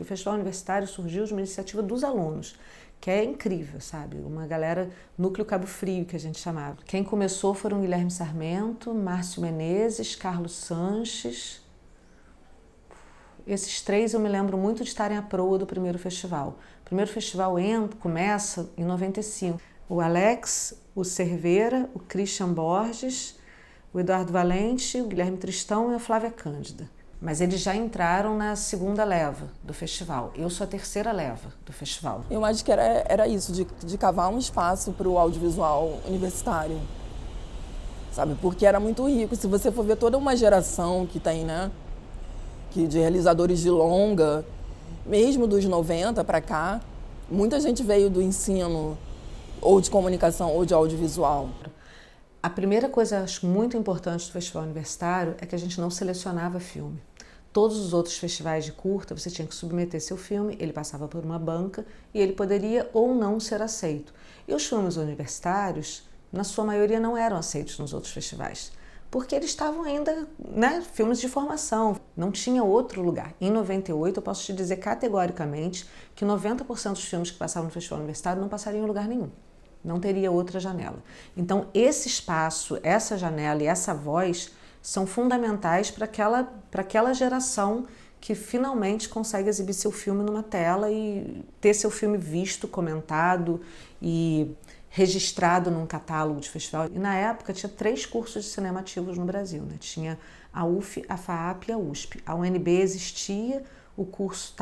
o Festival Universitário surgiu de uma iniciativa dos alunos, que é incrível, sabe? Uma galera, núcleo Cabo Frio, que a gente chamava. Quem começou foram Guilherme Sarmento, Márcio Menezes, Carlos Sanches. Esses três eu me lembro muito de estarem à proa do primeiro festival. O primeiro festival começa em 95. O Alex, o Cerveira, o Christian Borges, o Eduardo Valente, o Guilherme Tristão e a Flávia Cândida. Mas eles já entraram na segunda leva do festival. Eu sou a terceira leva do festival. Eu acho que era isso, de cavar um espaço para o audiovisual universitário, sabe? Porque era muito rico. Se você for ver toda uma geração que tem, né? De realizadores de longa, mesmo dos 90 para cá, muita gente veio do ensino ou de comunicação ou de audiovisual. A primeira coisa, acho muito importante do Festival Universitário é que a gente não selecionava filme. Todos os outros festivais de curta, você tinha que submeter seu filme, ele passava por uma banca e ele poderia ou não ser aceito. E os filmes universitários, na sua maioria, não eram aceitos nos outros festivais, porque eles estavam ainda, né, filmes de formação, não tinha outro lugar. Em 98, eu posso te dizer categoricamente que 90% dos filmes que passavam no Festival Universitário não passariam em lugar nenhum. Não teria outra janela. Então, esse espaço, essa janela e essa voz são fundamentais para aquela geração que finalmente consegue exibir seu filme numa tela e ter seu filme visto, comentado e registrado num catálogo de festival. E na época tinha 3 cursos de cinema ativos no Brasil, né? Tinha a UF, a FAAP e a USP. A UNB existia, o curso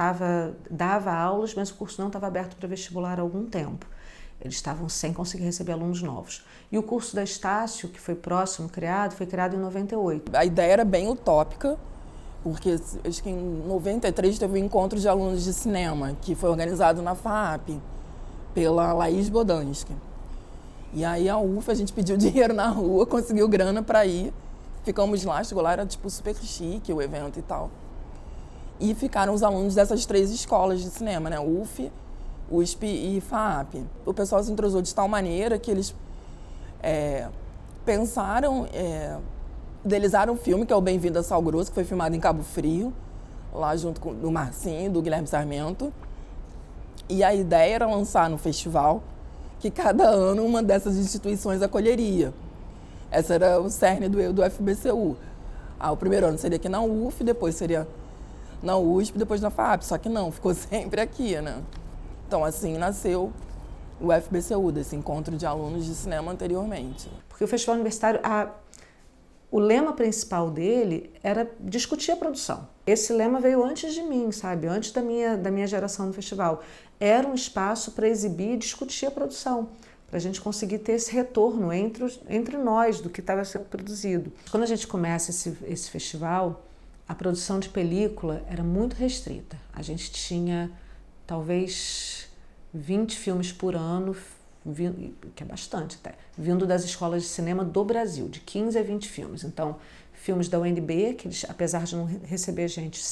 dava aulas, mas o curso não estava aberto para vestibular há algum tempo. Eles estavam sem conseguir receber alunos novos. E o curso da Estácio, que foi criado, foi criado em 98. A ideia era bem utópica, porque acho que em 93 teve um encontro de alunos de cinema, que foi organizado na FAAP, pela Laís Bodansky. E aí a UF, a gente pediu dinheiro na rua, conseguiu grana para ir. Ficamos lá, chegou lá, era tipo super chique o evento e tal. E ficaram os alunos dessas 3 escolas de cinema, né? UF, USP e FAAP. O pessoal se entrosou de tal maneira que eles pensaram, idealizaram um filme, que é o Bem-vindo a Sal Grosso, que foi filmado em Cabo Frio, lá junto com o Marcinho, do Guilherme Sarmento. E a ideia era lançar no festival, que cada ano uma dessas instituições acolheria. Esse era o cerne do FBCU. O primeiro ano seria aqui na UF, depois seria na USP, depois na FAAP, só que não, ficou sempre aqui, né? Então, assim, nasceu o FBCU, desse encontro de alunos de cinema anteriormente. Porque o Festival Universitário, o lema principal dele era discutir a produção. Esse lema veio antes de mim, sabe? Antes da minha geração no festival. Era um espaço para exibir e discutir a produção, para a gente conseguir ter esse retorno entre nós do que estava sendo produzido. Quando a gente começa esse festival, a produção de película era muito restrita. A gente tinha talvez 20 filmes por ano, que é bastante até, vindo das escolas de cinema do Brasil, de 15 a 20 filmes. Então, filmes da UNB, que eles, apesar de não receber gente,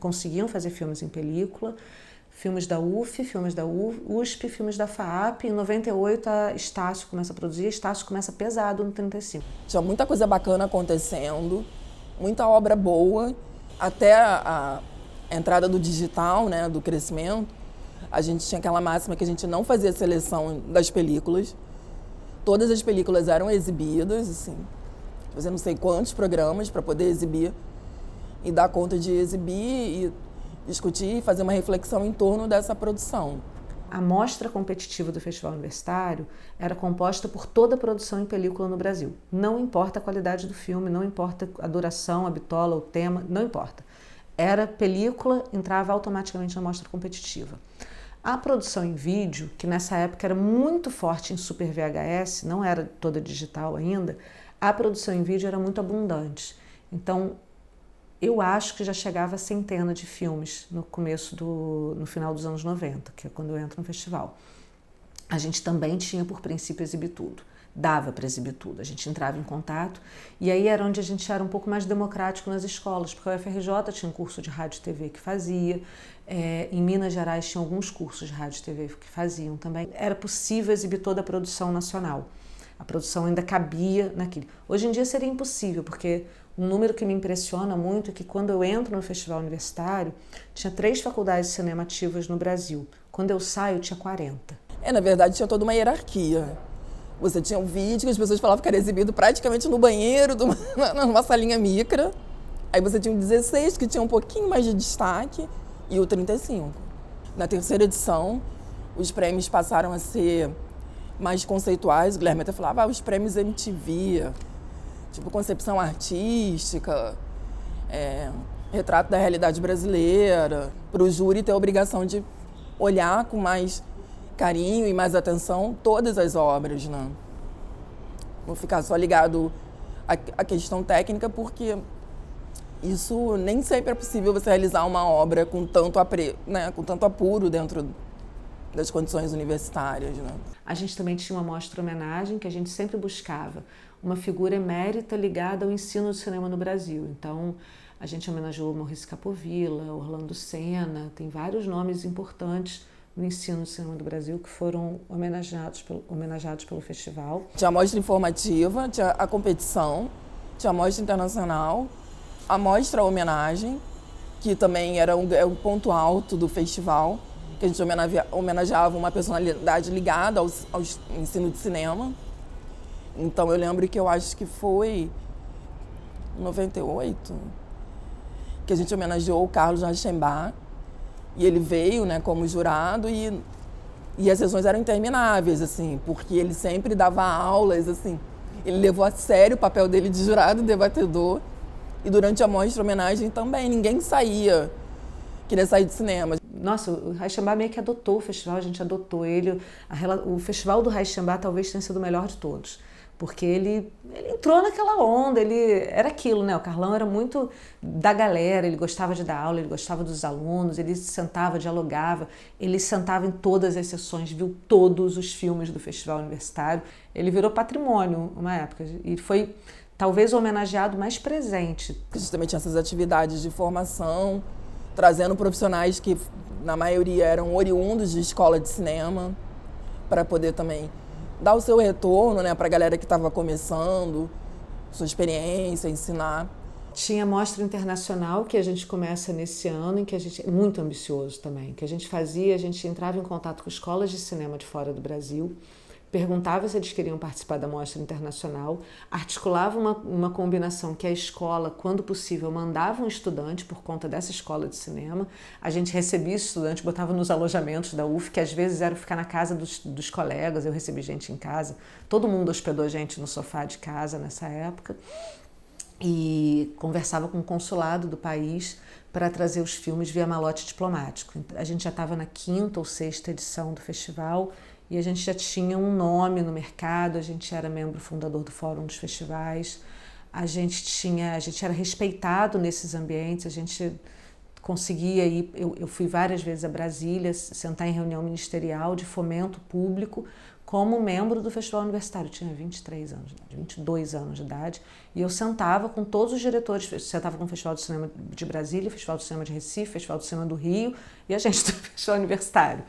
conseguiam fazer filmes em película, filmes da UF, filmes da USP, filmes da FAAP. Em 98, a Estácio começa a produzir, a Estácio começa pesado no 35. Tinha muita coisa bacana acontecendo, muita obra boa, até a entrada do digital, né, do crescimento. A gente tinha aquela máxima que a gente não fazia seleção das películas. Todas as películas eram exibidas, assim, fazer não sei quantos programas para poder exibir e dar conta de exibir e discutir e fazer uma reflexão em torno dessa produção. A mostra competitiva do Festival Universitário era composta por toda a produção em película no Brasil. Não importa a qualidade do filme, não importa a duração, a bitola, o tema, não importa. Era película, entrava automaticamente na mostra competitiva. A produção em vídeo, que nessa época era muito forte em Super VHS, não era toda digital ainda, a produção em vídeo era muito abundante. Então, eu acho que já chegava a centena de filmes no final dos anos 90, que é quando eu entro no festival. A gente também tinha por princípio exibir tudo. Dava para exibir tudo, a gente entrava em contato e aí era onde a gente era um pouco mais democrático nas escolas, porque a UFRJ tinha um curso de rádio e TV que fazia, em Minas Gerais tinha alguns cursos de rádio e TV que faziam também. Era possível exibir toda a produção nacional, a produção ainda cabia naquilo. Hoje em dia seria impossível, porque Um número que me impressiona muito é que quando eu entro no festival universitário, tinha 3 faculdades de cinema ativas no Brasil. Quando eu saio, tinha 40. Na verdade, tinha toda uma hierarquia. Você tinha um vídeo que as pessoas falavam que era exibido praticamente no banheiro, numa salinha micra. Aí você tinha o 16, que tinha um pouquinho mais de destaque, e o 35. Na terceira edição, os prêmios passaram a ser mais conceituais. O Guilherme até falava, os prêmios MTV, tipo concepção artística, retrato da realidade brasileira, para o júri ter a obrigação de olhar com mais carinho e mais atenção todas as obras, né? Não ficar só ligado à questão técnica, porque isso nem sempre é possível você realizar uma obra com tanto apuro dentro das condições universitárias, né? A gente também tinha uma mostra-homenagem que a gente sempre buscava uma figura emérita ligada ao ensino do cinema no Brasil. Então, a gente homenageou Maurício Capovilla, Orlando Senna, tem vários nomes importantes no ensino do cinema do Brasil que foram homenageados pelo festival. Tinha a mostra informativa, tinha a competição, tinha a mostra internacional, a mostra homenagem, que também era um ponto alto do festival, que a gente homenageava uma personalidade ligada ao ensino de cinema. Então eu lembro que eu acho que foi em 98 que a gente homenageou o Carlos Reichenbach, e ele veio, né, como jurado, e as sessões eram intermináveis, assim, porque ele sempre dava aulas, assim. Ele levou a sério o papel dele de jurado debatedor, e durante a mostra homenagem também, ninguém queria sair de cinema. Nossa, o Reichenbach meio que adotou o festival, a gente adotou ele. O festival do Reichenbach talvez tenha sido o melhor de todos, porque ele entrou naquela onda, ele era aquilo, né? O Carlão era muito da galera, ele gostava de dar aula, ele gostava dos alunos, ele sentava, dialogava, ele sentava em todas as sessões, viu todos os filmes do festival universitário. Ele virou patrimônio uma época e foi talvez o homenageado mais presente. A gente também tinha essas atividades de formação, trazendo profissionais que, na maioria, eram oriundos de escola de cinema, para poder também dar o seu retorno, né, para a galera que estava começando, sua experiência, ensinar. Tinha a mostra internacional que a gente começa nesse ano, em que a gente é muito ambicioso também, que a gente entrava em contato com escolas de cinema de fora do Brasil, perguntava se eles queriam participar da mostra internacional, articulava uma combinação que a escola, quando possível, mandava um estudante por conta dessa escola de cinema. A gente recebia esse estudante, botava nos alojamentos da UF, que às vezes era ficar na casa dos colegas, eu recebi gente em casa, todo mundo hospedou gente no sofá de casa nessa época, e conversava com o consulado do país para trazer os filmes via malote diplomático. A gente já estava na 5ª ou 6ª edição do festival, e a gente já tinha um nome no mercado, a gente era membro fundador do Fórum dos Festivais, a gente era respeitado nesses ambientes, a gente conseguia ir, eu fui várias vezes a Brasília, sentar em reunião ministerial de fomento público, como membro do Festival Universitário. Eu tinha 23 anos de idade, 22 anos de idade, e eu sentava com todos os diretores, sentava com o Festival de Cinema de Brasília, Festival de Cinema de Recife, Festival de Cinema do Rio, e a gente do Festival Universitário.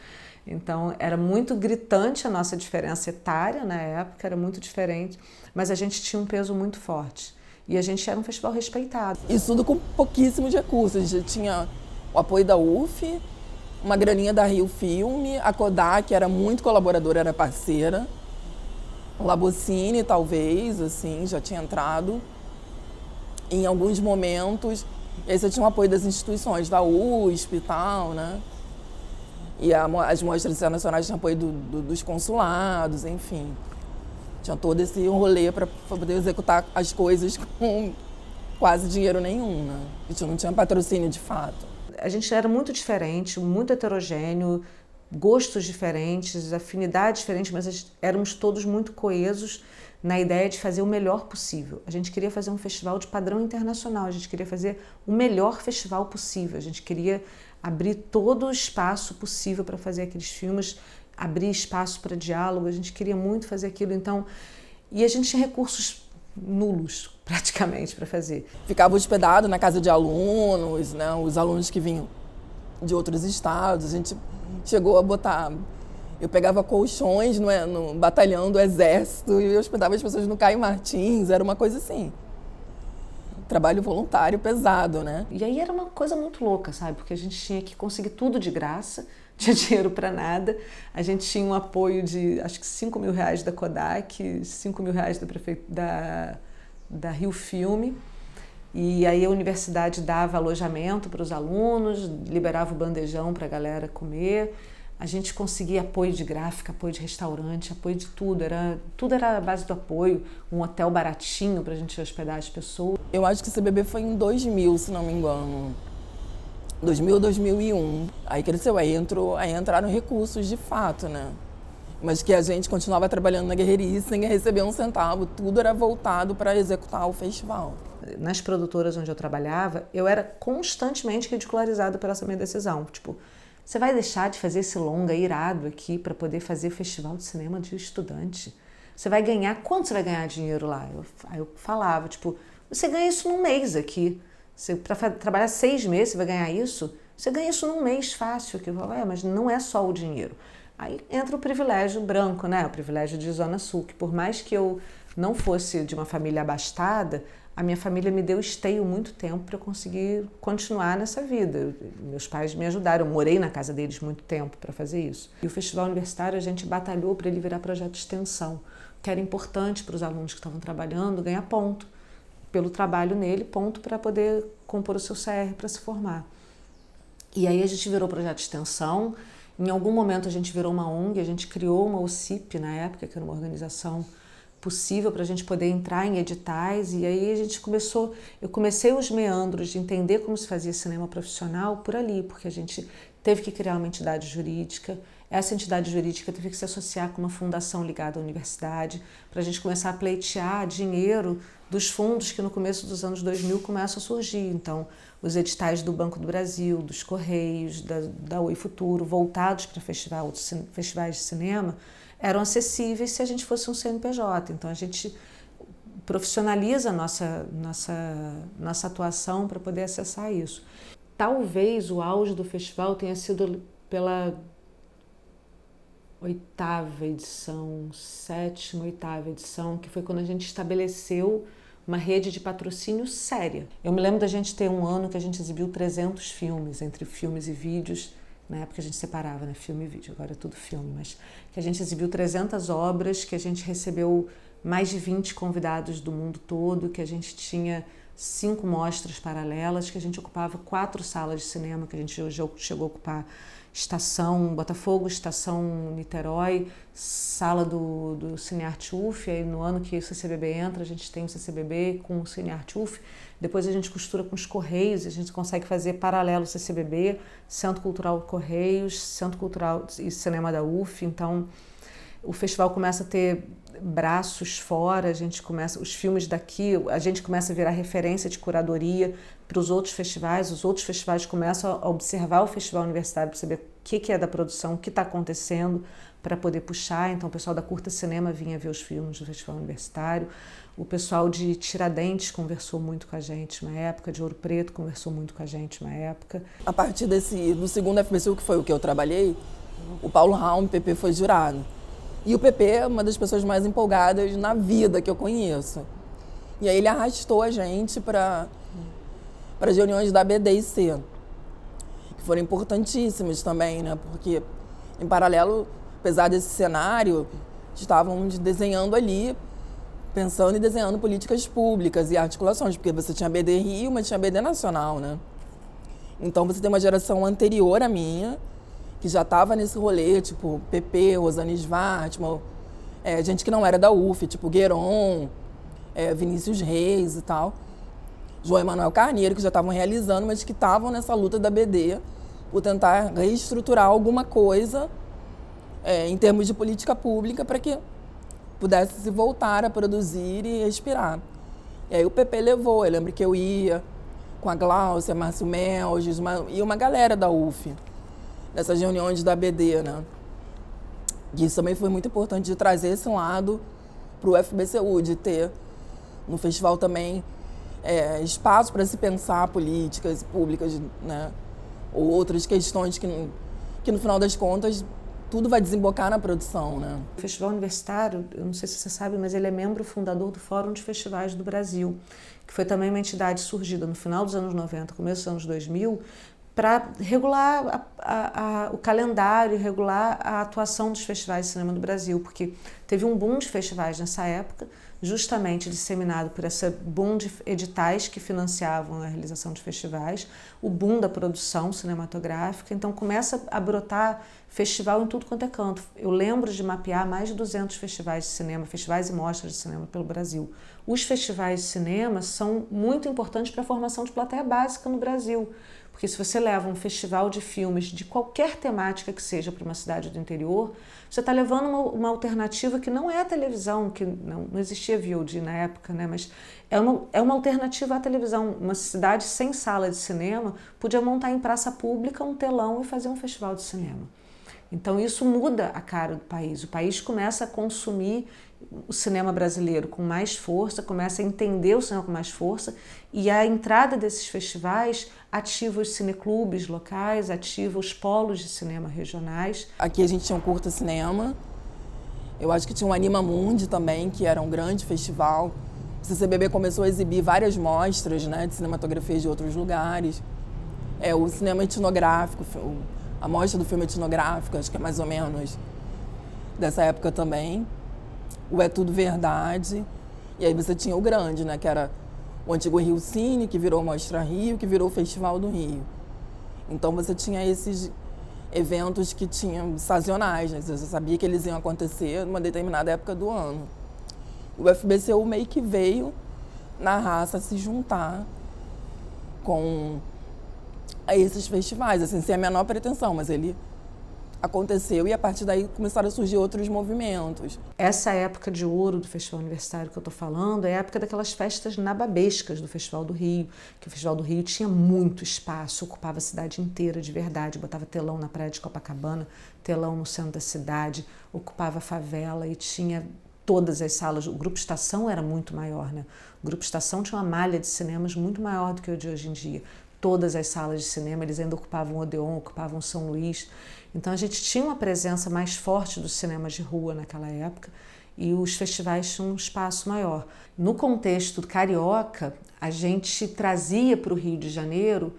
Então, era muito gritante a nossa diferença etária na época, era muito diferente, mas a gente tinha um peso muito forte. E a gente era um festival respeitado. Isso tudo com pouquíssimos recursos. A gente tinha o apoio da UF, uma graninha da Rio Filme, a Kodak era muito colaboradora, era parceira. O Labocine, talvez, assim, já tinha entrado. Em alguns momentos, e aí você tinha o apoio das instituições, da USP e tal, né? E as mostras internacionais tinham apoio dos consulados, enfim. Tinha todo esse rolê para poder executar as coisas com quase dinheiro nenhum, né? A gente não tinha patrocínio de fato. A gente era muito diferente, muito heterogêneo, gostos diferentes, afinidades diferentes, mas éramos todos muito coesos na ideia de fazer o melhor possível. A gente queria fazer um festival de padrão internacional, a gente queria fazer o melhor festival possível, a gente queria abrir todo o espaço possível para fazer aqueles filmes, abrir espaço para diálogo, a gente queria muito fazer aquilo, então, e a gente tinha recursos nulos, praticamente, para fazer. Ficava hospedado na casa de alunos, né, os alunos que vinham de outros estados, a gente chegou a botar... Eu pegava colchões no batalhão do Exército e eu hospedava as pessoas no Caio Martins, era uma coisa assim. trabalho voluntário pesado, né? E aí era uma coisa muito louca, sabe? Porque a gente tinha que conseguir tudo de graça, não tinha dinheiro para nada. A gente tinha um apoio de, acho que R$5.000 da Kodak, R$5.000 da Rio Filme. E aí a universidade dava alojamento para os alunos, liberava o bandejão para a galera comer. A gente conseguia apoio de gráfica, apoio de restaurante, apoio de tudo. Tudo era a base do apoio. Um hotel baratinho para a gente hospedar as pessoas. Eu acho que o CBB foi em 2000, se não me engano. 2000, 2001. Aí cresceu, aí entraram recursos de fato, né? Mas que a gente continuava trabalhando na guerreirice sem receber um centavo. Tudo era voltado para executar o festival. Nas produtoras onde eu trabalhava, eu era constantemente ridicularizada por essa minha decisão. Tipo, você vai deixar de fazer esse longa irado aqui para poder fazer festival de cinema de estudante? Você vai ganhar, quanto você vai ganhar dinheiro lá? Aí eu falava, tipo, você ganha isso num mês aqui. Para trabalhar 6 meses, você vai ganhar isso? Você ganha isso num mês fácil. Eu falava, mas não é só o dinheiro. Aí entra o privilégio branco, né? O privilégio de Zona Sul, que por mais que eu não fosse de uma família abastada, a minha família me deu esteio muito tempo para eu conseguir continuar nessa vida. Meus pais me ajudaram, eu morei na casa deles muito tempo para fazer isso. E o Festival Universitário a gente batalhou para ele virar projeto de extensão, que era importante para os alunos que estavam trabalhando ganhar ponto pelo trabalho nele, ponto para poder compor o seu CR para se formar. E aí a gente virou projeto de extensão. Em algum momento a gente virou uma ONG, a gente criou uma OCIP na época, que era uma organização possível para a gente poder entrar em editais, e aí eu comecei os meandros de entender como se fazia cinema profissional por ali, porque a gente teve que criar uma entidade jurídica. Essa entidade jurídica teve que se associar com uma fundação ligada à universidade, para a gente começar a pleitear dinheiro dos fundos que no começo dos anos 2000 começam a surgir. Então, os editais do Banco do Brasil, dos Correios, da Oi Futuro, voltados para festivais de cinema, eram acessíveis se a gente fosse um CNPJ. Então, a gente profissionaliza a nossa atuação para poder acessar isso. Talvez o auge do festival tenha sido pela 8ª edição, 7ª, 8ª edição, que foi quando a gente estabeleceu uma rede de patrocínio séria. Eu me lembro da gente ter um ano que a gente exibiu 300 filmes, entre filmes e vídeos. Na época a gente separava, né, filme e vídeo, agora é tudo filme, mas que a gente exibiu 300 obras, que a gente recebeu mais de 20 convidados do mundo todo, que a gente tinha 5 mostras paralelas, que a gente ocupava 4 salas de cinema, que a gente chegou a ocupar Estação Botafogo, Estação Niterói, sala do Cinearte UF. Aí no ano que o CCBB entra, a gente tem o CCBB com o Cinearte UF. Depois a gente costura com os Correios, a gente consegue fazer paralelo CCBB, Centro Cultural Correios, Centro Cultural e Cinema da UF. Então, o festival começa a ter braços fora, os filmes daqui, a gente começa a virar referência de curadoria para os outros festivais começam a observar o festival universitário para saber o que é da produção, o que está acontecendo, para poder puxar. Então o pessoal da Curta Cinema vinha ver os filmes do festival universitário, o pessoal de Tiradentes conversou muito com a gente uma época, de Ouro Preto conversou muito com a gente uma época. A partir do segundo FBCU, que foi o que eu trabalhei, o Paulo Raum, PP, foi jurado. E o PP é uma das pessoas mais empolgadas na vida que eu conheço. E aí ele arrastou a gente para as reuniões da BDIC, que foram importantíssimas também, né? Porque, em paralelo, apesar desse cenário, estávamos desenhando ali, pensando e desenhando políticas públicas e articulações, porque você tinha a BD Rio, mas tinha a BD Nacional, né? Então você tem uma geração anterior à minha, que já estava nesse rolê, tipo PP, Rosane Svartman, gente que não era da UF, tipo Gueron, Vinícius Reis e tal, João Emanuel Carneiro, que já estavam realizando, mas que estavam nessa luta da BD por tentar reestruturar alguma coisa em termos de política pública para que pudesse se voltar a produzir e respirar. E aí o PP levou, eu lembro que eu ia com a Gláucia, Márcio Melges e uma galera da UF, nessas reuniões da BD, né? E isso também foi muito importante de trazer esse lado para o FBCU, de ter no festival também espaço para se pensar políticas públicas, né? Ou outras questões que no final das contas tudo vai desembocar na produção, né? O Festival Universitário, eu não sei se você sabe, mas ele é membro fundador do Fórum de Festivais do Brasil, que foi também uma entidade surgida no final dos anos 90, começo dos anos 2000, para regular o calendário, regular a atuação dos festivais de cinema do Brasil, porque teve um boom de festivais nessa época, justamente disseminado por esse boom de editais que financiavam a realização de festivais, o boom da produção cinematográfica, então começa a brotar festival em tudo quanto é canto. Eu lembro de mapear mais de 200 festivais de cinema, festivais e mostras de cinema pelo Brasil. Os festivais de cinema são muito importantes para a formação de plateia básica no Brasil, porque se você leva um festival de filmes de qualquer temática que seja para uma cidade do interior, você está levando uma alternativa que não é a televisão, que não existia VOD na época, né? Mas é uma alternativa à televisão. Uma cidade sem sala de cinema podia montar em praça pública um telão e fazer um festival de cinema. Então isso muda a cara do país. O país começa a consumir o cinema brasileiro com mais força, começa a entender o cinema com mais força, e a entrada desses festivais ativa os cineclubes locais, ativa os polos de cinema regionais. Aqui a gente tinha um curta cinema, eu acho que tinha um Anima Mundi também, que era um grande festival. O CCBB começou a exibir várias mostras, né, de cinematografia de outros lugares. O cinema etnográfico, a mostra do filme etnográfico, acho que é mais ou menos dessa época também. O É Tudo Verdade. E aí você tinha o grande, né, que era o antigo Rio Cine, que virou Mostra Rio, que virou o Festival do Rio. Então você tinha esses eventos que tinham sazonais, né? Você sabia que eles iam acontecer numa determinada época do ano. O FBCU meio que veio na raça se juntar com esses festivais, assim, sem a menor pretensão, mas ele aconteceu e a partir daí começaram a surgir outros movimentos. Essa época de ouro do Festival Universitário que eu estou falando é a época daquelas festas nababescas do Festival do Rio, que o Festival do Rio tinha muito espaço, ocupava a cidade inteira de verdade, botava telão na praia de Copacabana, telão no centro da cidade, ocupava a favela e tinha todas as salas. O Grupo Estação era muito maior, né? O Grupo Estação tinha uma malha de cinemas muito maior do que o de hoje em dia. Todas as salas de cinema, eles ainda ocupavam o Odeon, ocupavam São Luís. Então a gente tinha uma presença mais forte dos cinemas de rua naquela época e os festivais tinham um espaço maior. No contexto carioca, a gente trazia para o Rio de Janeiro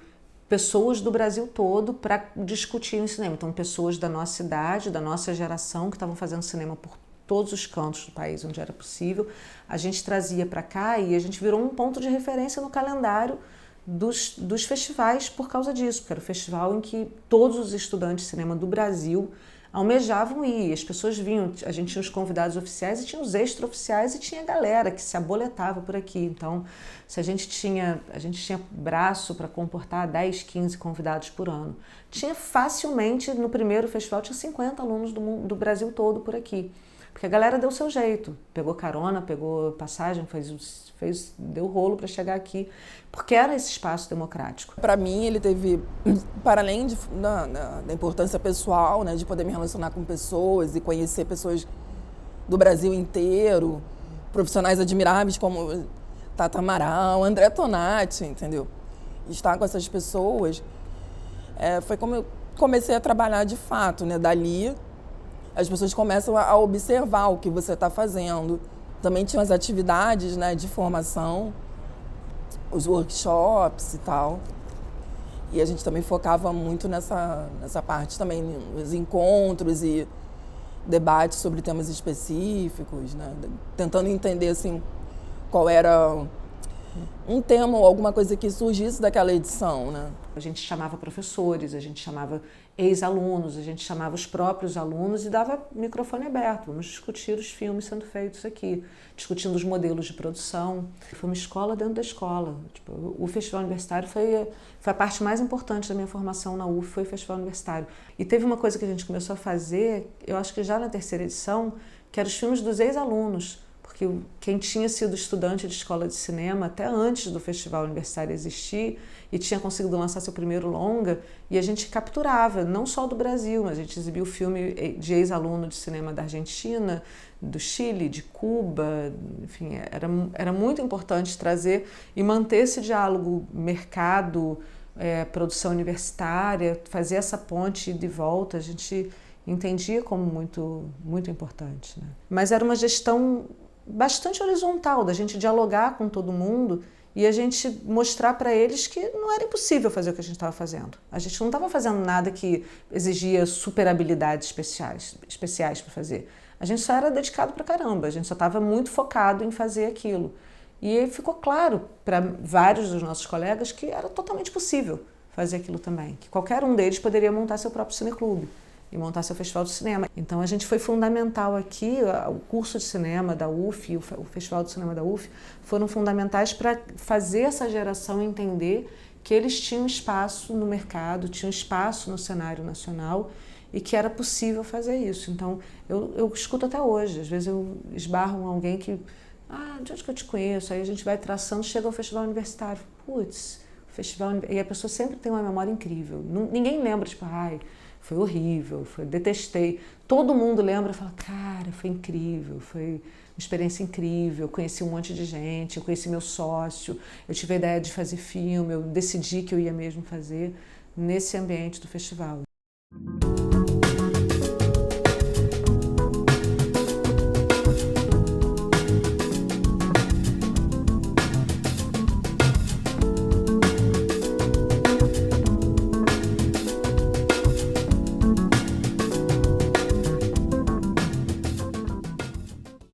pessoas do Brasil todo para discutir o cinema. Então pessoas da nossa idade, da nossa geração, que estavam fazendo cinema por todos os cantos do país onde era possível, a gente trazia para cá e a gente virou um ponto de referência no calendário dos festivais por causa disso, porque era o festival em que todos os estudantes de cinema do Brasil almejavam ir. As pessoas vinham, a gente tinha os convidados oficiais e tinha os extra-oficiais e tinha a galera que se aboletava por aqui. Então, se a gente tinha braço para comportar 10, 15 convidados por ano. Tinha facilmente, no primeiro festival, tinha 50 alunos do Brasil todo por aqui. Porque a galera deu o seu jeito, pegou carona, pegou passagem, deu rolo para chegar aqui, porque era esse espaço democrático. Para mim, ele teve, para além da importância pessoal, né, de poder me relacionar com pessoas e conhecer pessoas do Brasil inteiro, profissionais admiráveis como Tata Amaral, André Tonati, entendeu? Estar com essas pessoas foi como eu comecei a trabalhar de fato, né, dali. As pessoas começam a observar o que você está fazendo. Também tinha as atividades, né, de formação, os workshops e tal. E a gente também focava muito nessa parte também, nos encontros e debates sobre temas específicos, né, tentando entender assim, qual era um tema ou alguma coisa que surgisse daquela edição, né? A gente chamava professores, a gente chamava ex-alunos, a gente chamava os próprios alunos e dava microfone aberto. Vamos discutir os filmes sendo feitos aqui, discutindo os modelos de produção. Foi uma escola dentro da escola. Tipo, o Festival Universitário foi a parte mais importante da minha formação na UF, foi o Festival Universitário. E teve uma coisa que a gente começou a fazer, eu acho que já na terceira edição, que eram os filmes dos ex-alunos. Porque quem tinha sido estudante de escola de cinema até antes do Festival Universitário existir e tinha conseguido lançar seu primeiro longa, e a gente capturava, não só do Brasil, mas a gente exibiu filme de ex-aluno de cinema da Argentina, do Chile, de Cuba, enfim, era muito importante trazer e manter esse diálogo mercado, produção universitária, fazer essa ponte de volta. A gente entendia como muito importante, né? Mas era uma gestão bastante horizontal, da gente dialogar com todo mundo e a gente mostrar para eles que não era impossível fazer o que a gente estava fazendo. A gente não estava fazendo nada que exigia super habilidades especiais para fazer. A gente só era dedicado pra caramba, a gente só estava muito focado em fazer aquilo. E aí ficou claro para vários dos nossos colegas que era totalmente possível fazer aquilo também, que qualquer um deles poderia montar seu próprio cineclube e montar seu festival de cinema. Então a gente foi fundamental aqui, o curso de cinema da UF e o festival de cinema da UF foram fundamentais para fazer essa geração entender que eles tinham espaço no mercado, tinham espaço no cenário nacional e que era possível fazer isso. Então eu escuto até hoje, às vezes eu esbarro com alguém que, de onde que eu te conheço? Aí a gente vai traçando, chega ao festival universitário, putz, festival, e a pessoa sempre tem uma memória incrível. Ninguém lembra, tipo, foi horrível, detestei. Todo mundo lembra e fala, cara, foi incrível, foi uma experiência incrível, conheci um monte de gente, eu conheci meu sócio, eu tive a ideia de fazer filme, eu decidi que eu ia mesmo fazer nesse ambiente do festival.